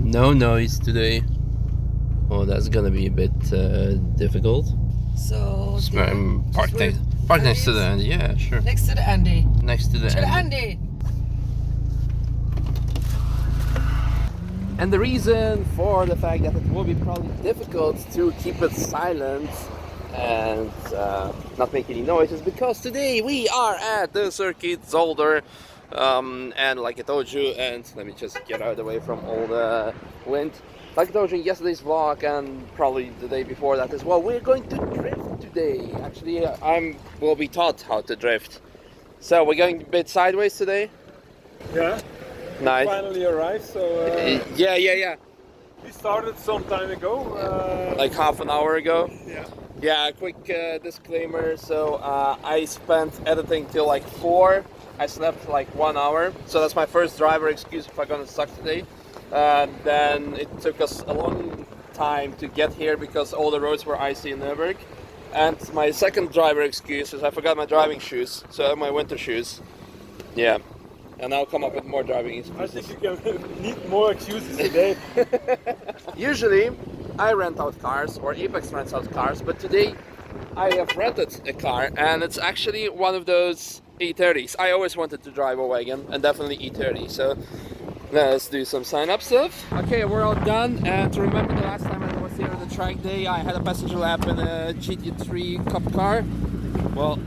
No noise today. Oh, that's gonna be a bit difficult. So Park next to the Andy. Yeah, sure. Next to the Andy. Next to the Andy. And the reason for the fact that it will be probably difficult to keep it silent and not make any noise is because today we are at the Circuit Zolder. And like I told you, and let me just get out of the way from all the wind. Like I told you in yesterday's vlog and probably the day before that as well, we're going to drift today. Actually, will be taught how to drift. So we're going a bit sideways today. Yeah. Nice. Finally arrived, so yeah. we started some time ago. Like half an hour ago. Yeah. Yeah, quick disclaimer. So I spent editing till like 4. I slept like 1 hour. So that's my first driver excuse if I'm gonna suck today. Then it took us a long time to get here because all the roads were icy in Nürburg. And my second driver excuse is I forgot my driving shoes. So I have my winter shoes. Yeah. And I'll come up with more driving excuses. I think you can need more excuses today. Usually, I rent out cars, or Apex rents out cars, but today I have rented a car, and it's actually one of those E30s. I always wanted to drive a wagon, and definitely E30, so let's do some sign-up stuff. Okay, we're all done, and to remember the last time I was here at the track day, I had a passenger lap in a GT3 Cup car. Well,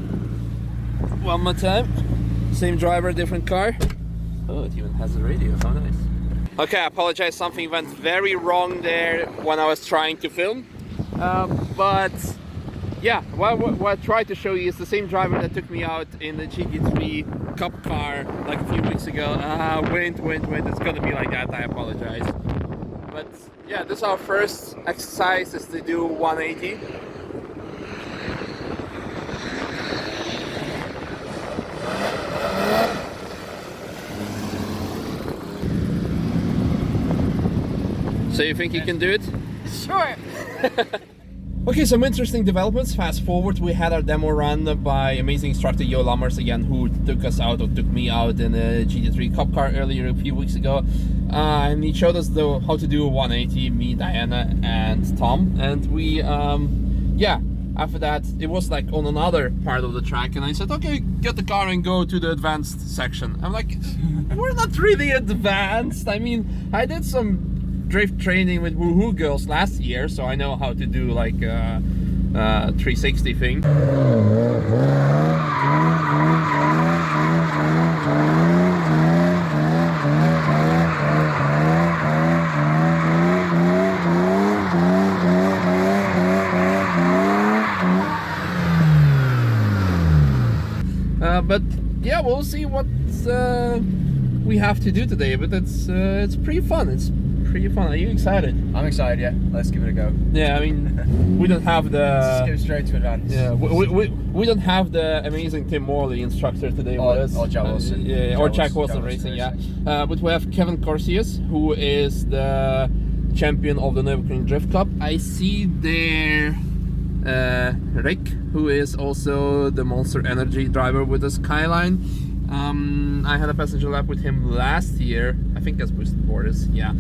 one more time. Same driver, different car. Oh, it even has a radio, how nice. Okay, I apologize, something went very wrong there when I was trying to film. But yeah, what I tried to show you is the same driver that took me out in the GT3 Cup car like a few weeks ago. Wind, it's gonna be like that, I apologize. But yeah, this is our first exercise, is to do 180. So you think you can do it? Sure. Okay, some interesting developments. Fast forward, we had our demo run by amazing instructor Jo Lammers again, who took me out in a GT3 Cup car earlier a few weeks ago. And he showed us how to do a 180, me, Diana, and Tom. And we, after that, it was like on another part of the track, and I said, okay, get the car and go to the advanced section. I'm like, we're not really advanced. I mean, I did some drift training with Woohoo Girls last year, so I know how to do like a 360 thing. But yeah, we'll see what we have to do today, but it's pretty fun. It's pretty fun. Are you excited? I'm excited, yeah. Let's give it a go. Yeah, I mean, we don't have the... Let's go straight to advance. Yeah, we don't have the amazing Tim Morley instructor today with us. Or Jack Wilson. Or Jack Wilson Racing, yeah. But we have Kevin Corsius, who is the champion of the Nürburgring Drift Cup. I see there Rick, who is also the Monster Energy driver with the Skyline. I had a passenger lap with him last year. I think that's boosted borders, yeah.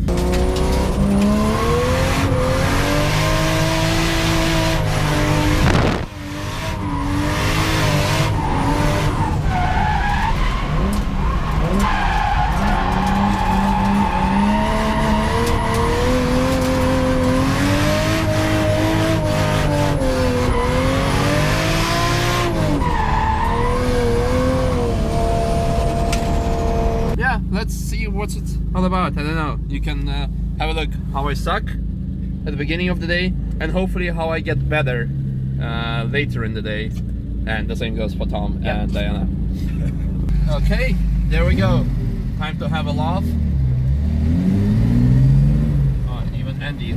Let's see what's it all about. I don't know. You can have a look how I suck at the beginning of the day, and hopefully how I get better later in the day. And the same goes for Tom and Diana. Okay, there we go. Time to have a laugh. Oh, even Andy.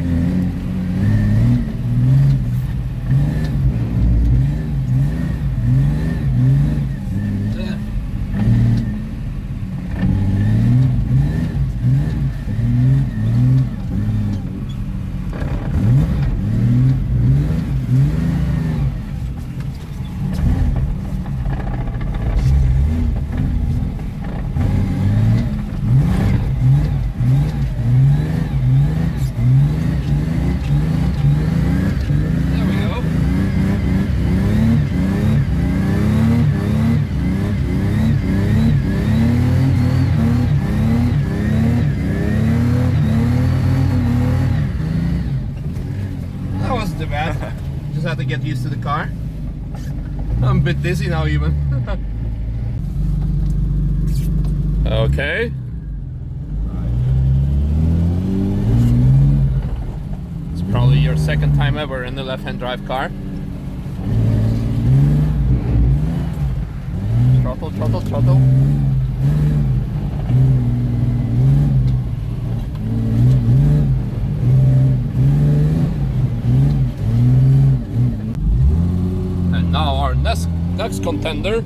just have to get used to the car. I'm a bit dizzy now even. Okay. It's probably your second time ever in the left-hand drive car. Throttle, throttle, throttle. And now our next contender,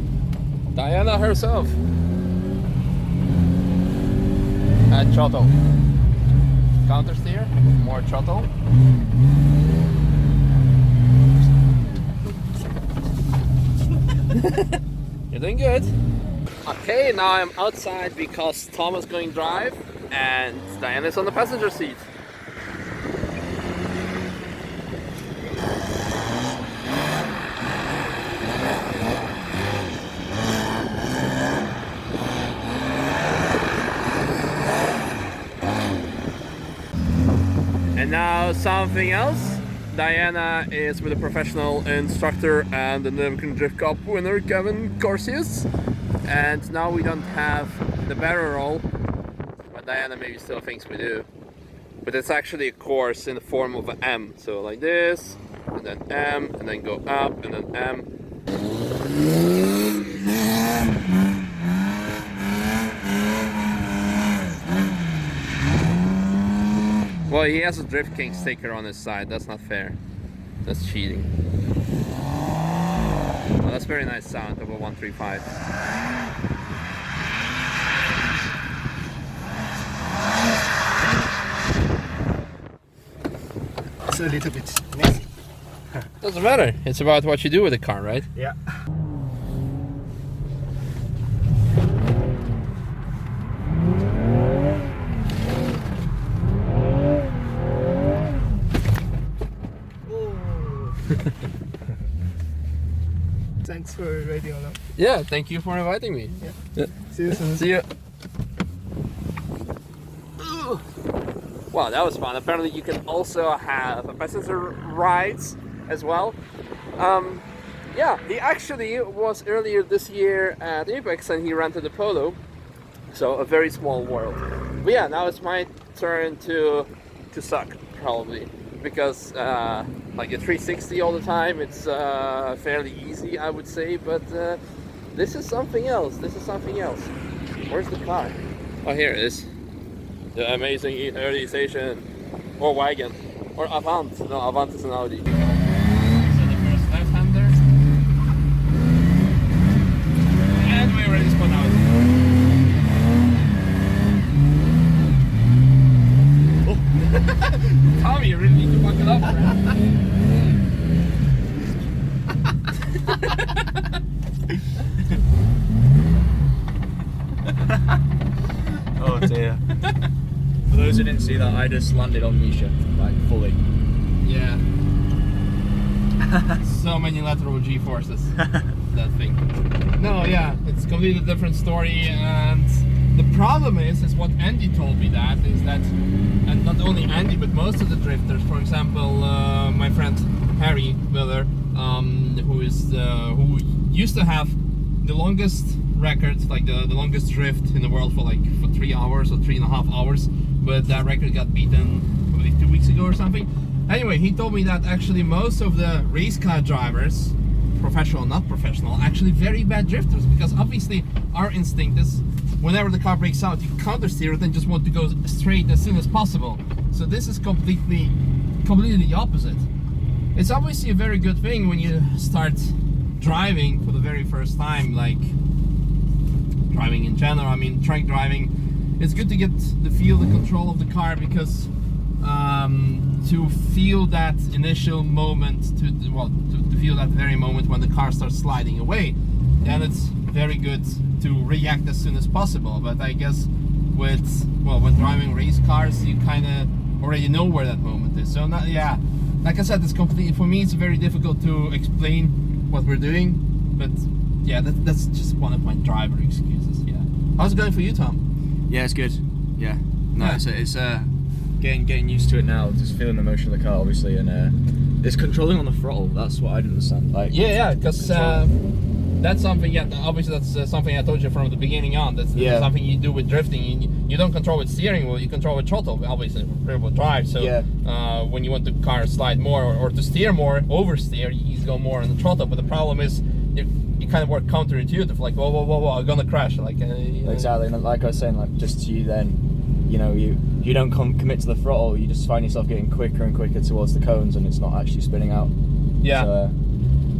Diana herself. At throttle. Counter steer, more throttle. You're doing good. Okay, now I'm outside because Tom is going drive and Diana's on the passenger seat. And now something else. Diana is with a professional instructor and the Nürburg Drift Cup winner Kevin Corsius. And now we don't have the barrel roll, but Diana maybe still thinks we do. But it's actually a course in the form of an M. So like this, and then M, and then go up, and then M. Well, he has a Drift King sticker on his side. That's not fair. That's cheating. Well, that's very nice sound of a 135. It's a little bit messy. Doesn't matter. It's about what you do with the car, right? Yeah. Thanks for riding along. Yeah, thank you for inviting me. Yeah. See you soon. See you. Wow, that was fun. Apparently you can also have passenger rides as well. Yeah, he actually was earlier this year at Apex and he rented a Polo. So a very small world. But yeah, now it's my turn to suck, probably. Because like a 360 all the time, it's fairly easy, I would say. But this is something else. This is something else. Where's the car? Oh, here it is. The amazing E30 station. Or wagon. Or Avant. No, Avant is an Audi. So the first left-hander. And we're ready to spun out. Tommy, you really need to buckle up, Oh dear. For those who didn't see that, I just landed on Misha, like fully. Yeah. So many lateral G-forces. That thing. No, yeah, it's a completely different story, and the problem is what Andy told me is that, and not only Andy, but most of the drifters, for example, my friend Harry Miller, who used to have the longest record, like the longest drift in the world for 3 hours or 3.5 hours, but that record got beaten probably 2 weeks ago or something. Anyway, he told me that actually most of the race car drivers, professional, not professional, actually very bad drifters, because obviously our instinct is whenever the car breaks out, you counter steer it and just want to go straight as soon as possible. So this is completely the opposite. It's obviously a very good thing when you start driving for the very first time, like driving in general. I mean, track driving. It's good to get the control of the car, because to feel that initial moment, to feel that very moment when the car starts sliding away, then it's very good to react as soon as possible. But I guess when driving race cars, you kind of already know where that moment is. So yeah, like I said, it's completely, for me, it's very difficult to explain what we're doing. But yeah, that's just one of my driver excuses. Yeah. How's it going for you, Tom? Yeah, it's good. Yeah. No, Yeah. it's getting used to it now. Just feeling the motion of the car, obviously, and It's controlling on the throttle. That's what I didn't understand. Like, Yeah, because that's something. Yeah, obviously that's something I told you from the beginning on. That's something you do with drifting. You don't control with steering wheel. You control with throttle. Obviously, rear wheel drive. So when you want the car slide more or to steer more, oversteer, you go more on the throttle. But the problem is, you kind of work counterintuitive. Like, whoa, I'm gonna crash. Like exactly. And like I was saying, like just you then, you don't commit to the throttle. You just find yourself getting quicker and quicker towards the cones, and it's not actually spinning out. Yeah. So,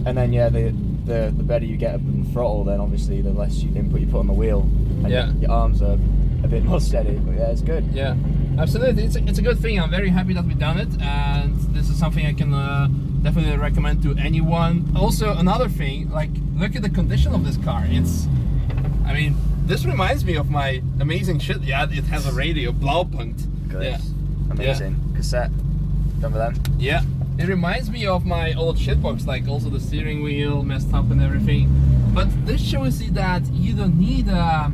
and then the better you get up in the throttle, then obviously the less input you put on the wheel, and your arms are a bit more steady. But yeah, it's good. Yeah, absolutely. It's a good thing. I'm very happy that we've done it, and this is something I can definitely recommend to anyone. Also, another thing, like look at the condition of this car. I mean, this reminds me of my amazing shit. Yeah, it has a radio, Blaupunkt. Good. Yeah, Amazing. Cassette. Remember them? Yeah. It reminds me of my old shitbox, like also the steering wheel messed up and everything. But this shows you that you don't need a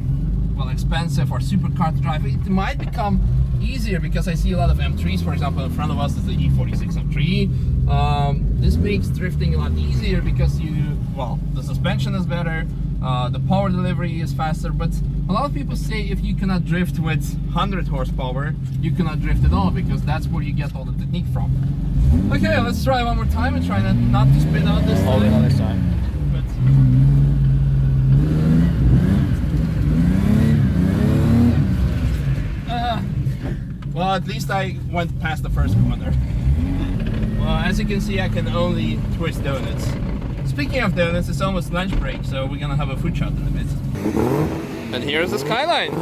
expensive or supercar to drive. It might become easier because I see a lot of M3s, for example, in front of us is the E46 M3. This makes drifting a lot easier because the suspension is better, the power delivery is faster, but a lot of people say if you cannot drift with 100 horsepower, you cannot drift at all because that's where you get all the technique from. Okay, let's try one more time and try not to spin out this Hold it on time. this time. Well, at least I went past the first corner. Well, as you can see, I can only twist donuts. Speaking of donuts, it's almost lunch break, so we're gonna have a food shot in a bit. And here's the skyline.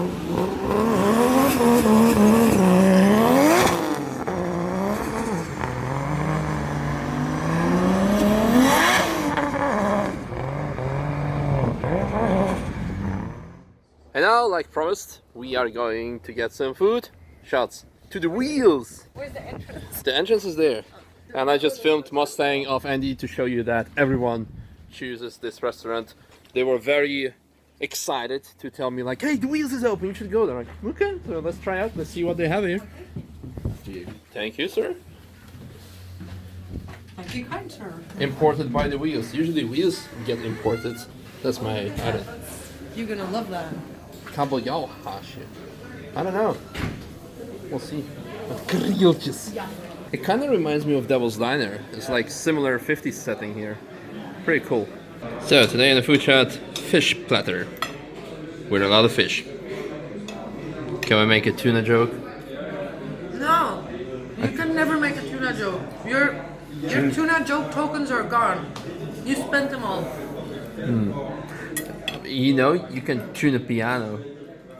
And now, like promised, we are going to get some food. Shots to the wheels. Where's the entrance? The entrance is there. And I just filmed Mustang of Andy to show you that everyone chooses this restaurant. They were very excited to tell me like, hey, the wheels is open, you should go there. I'm like, okay, so let's try out, let's see what they have here. Thank you, sir. Thank you, kind sir. Imported by the wheels. Usually wheels get imported. That's my idea. You're gonna love that. Kabeljauwhaasje. I don't know. We'll see. But krieltjes. It kind of reminds me of Devil's Diner. It's like similar 50s setting here. Pretty cool. So today in the food chat, fish platter with a lot of fish. Can we make a tuna joke? No, you can never make a tuna joke. Your tuna joke tokens are gone. You spent them all. You know, you can tune a piano.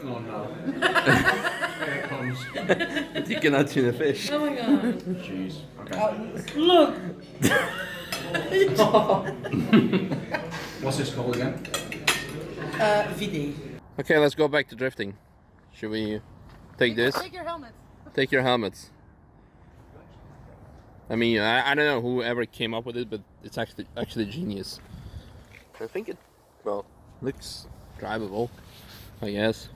Oh no. But you cannot tune a fish. Oh my god. Jeez. Okay. Look. What's this called again? Vide. Okay, let's go back to drifting. Should we take this? Take your helmets. Take your helmets. I mean, I don't know whoever came up with it, but it's actually genius. I think it, looks drivable, I guess.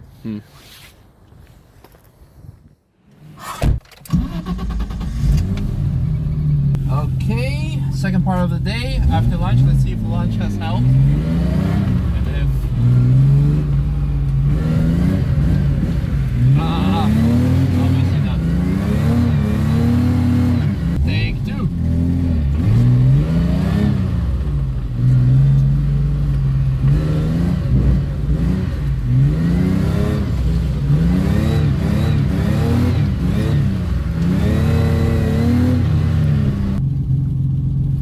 Okay, second part of the day after lunch. Let's see if lunch has helped. And if obviously not. Take two.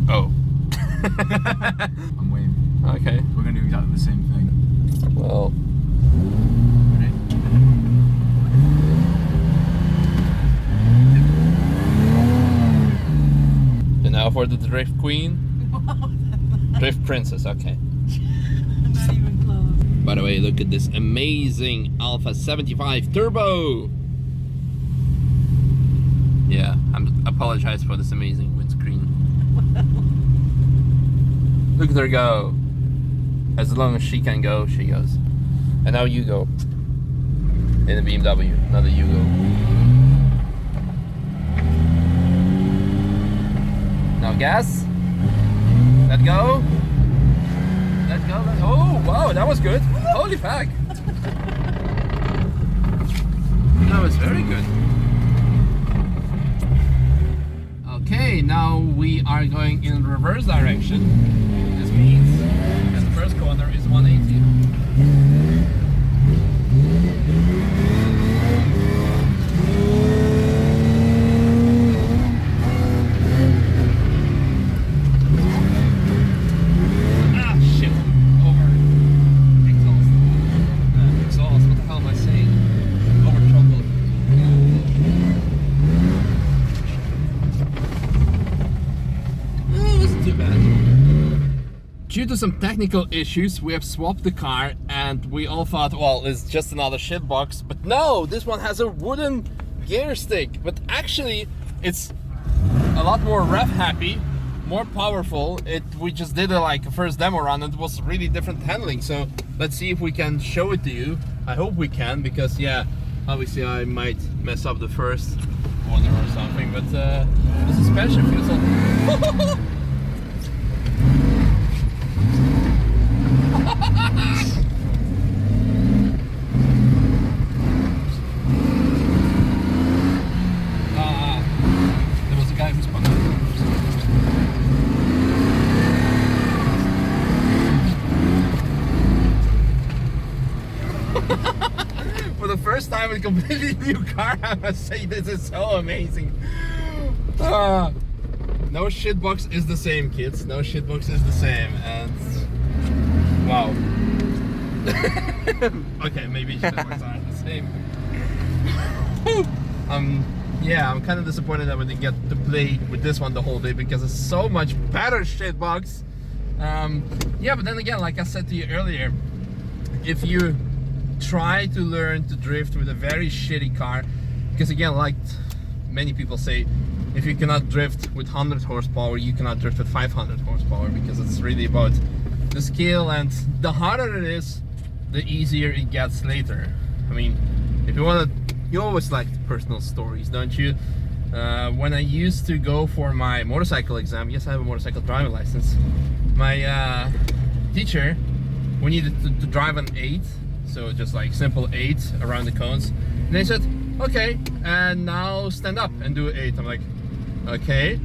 Oh. I'm waiting. Okay. We're gonna do exactly the same thing. Well. Ready? And now for the drift queen. Drift princess, okay. Not even close. By the way, look at this amazing Alpha 75 Turbo. Yeah, I apologize for this amazing windscreen. Look at her go. As long as she can go, she goes. And now you go. In the BMW, now that you go. Now gas. Let go. Let go. Oh, wow, that was good. Holy fuck. That was very good. Okay, now we are going in reverse direction. This means that the first corner is 180. Due to some technical issues, we have swapped the car and we all thought, well, it's just another shit box. But no, this one has a wooden gear stick. But actually, it's a lot more rev happy, more powerful. We just did a first demo run and it was really different handling. So let's see if we can show it to you. I hope we can, because yeah, obviously I might mess up the first corner or something. But the suspension feels like... There was a guy who spun out. For the first time in a completely new car, I must say this is so amazing. No shitbox is the same, kids. No shitbox is the same, and wow. Okay, maybe shitbox aren't the same. Yeah, I'm kind of disappointed that we didn't get to play with this one the whole day, because it's so much better shitbox. Yeah, but then again, like I said to you earlier, if you try to learn to drift with a very shitty car, because again, like many people say, if you cannot drift with 100 horsepower, you cannot drift with 500 horsepower, because it's really about the skill, and the harder it is, the easier it gets later. I mean, if you want to, you always like personal stories, don't you? When I used to go for my motorcycle exam, yes, I have a motorcycle driving license, my teacher, we needed to drive an 8, so just like simple 8 around the cones, and they said, okay, and now stand up and do 8. I'm like, okay.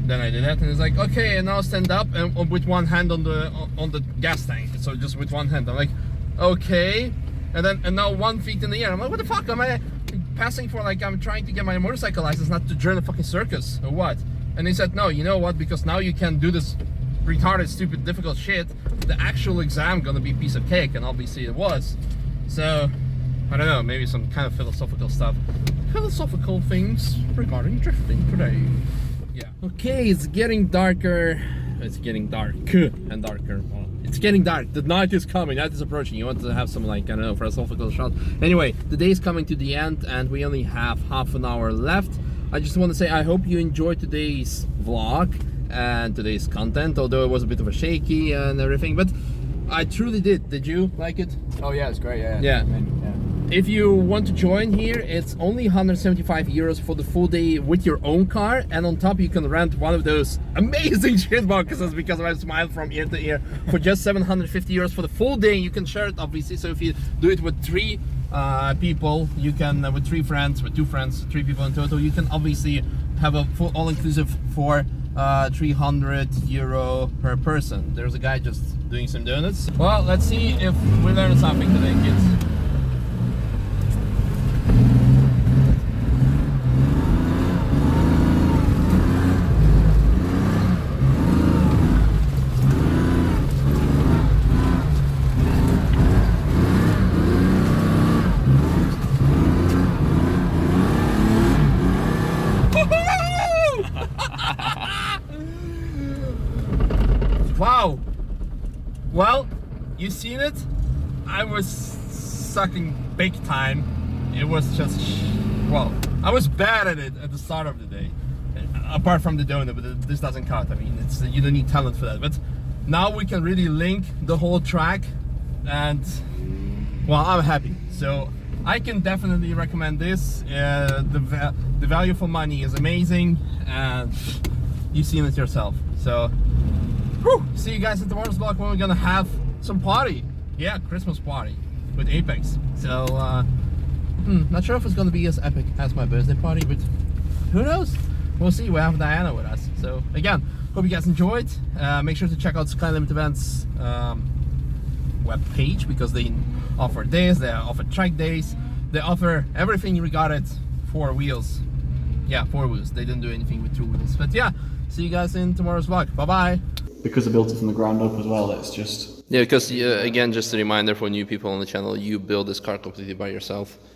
Then I did that, and it's like, okay, and now stand up and with one hand on the gas tank, so just with one hand. I'm like, okay, and now 1 feet in the air. I'm like, what the fuck? Am I passing for, like, I'm trying to get my motorcycle license, not to join a fucking circus or what? And he said, no, you know what? Because now you can do this retarded, stupid, difficult shit. The actual exam gonna be a piece of cake, and obviously it was. So I don't know, maybe some kind of philosophical stuff, philosophical things regarding drifting today. Yeah. Okay, it's getting darker. It's getting dark and darker. Well, it's getting dark. The night is coming. Night is approaching. You want to have some, like, I don't know, philosophical shot. Anyway, the day is coming to the end, and we only have half an hour left. I just want to say I hope you enjoyed today's vlog and today's content, although it was a bit of a shaky and everything, but I truly did. Did you like it? Oh yeah, it's great. Yeah. Yeah. If you want to join here, it's only 175 euros for the full day with your own car, and on top you can rent one of those amazing shit boxes, because I smile from ear to ear, for just 750 euros for the full day. You can share it, obviously, so if you do it with 3 people, you can, with 3 friends, with 2 friends, 3 people in total, you can obviously have a full all-inclusive for 300 euro per person. There's a guy just doing some donuts. Well, let's see if we learned something today, kids. Wow. Well, you seen it? I was sucking big time. It was just, well, I was bad at it at the start of the day. Apart from the donut, but this doesn't count. I mean, it's, you don't need talent for that. But now we can really link the whole track, and well, I'm happy. So I can definitely recommend this. The value for money is amazing, and you've seen it yourself. So, whew, see you guys in tomorrow's vlog when we're gonna have some party. Yeah, Christmas party with Apex. So, not sure if it's gonna be as epic as my birthday party, but who knows? We'll see. We have Diana with us. So again, hope you guys enjoyed. Make sure to check out Sky Limit Events web page, because they offer this, they offer track days, they offer everything regarding 4 wheels. Yeah, 4 wheels. They didn't do anything with 2 wheels. But yeah, see you guys in tomorrow's vlog. Bye bye. Because I built it from the ground up as well, it's just... Yeah, because again, just a reminder for new people on the channel, you build this car completely by yourself.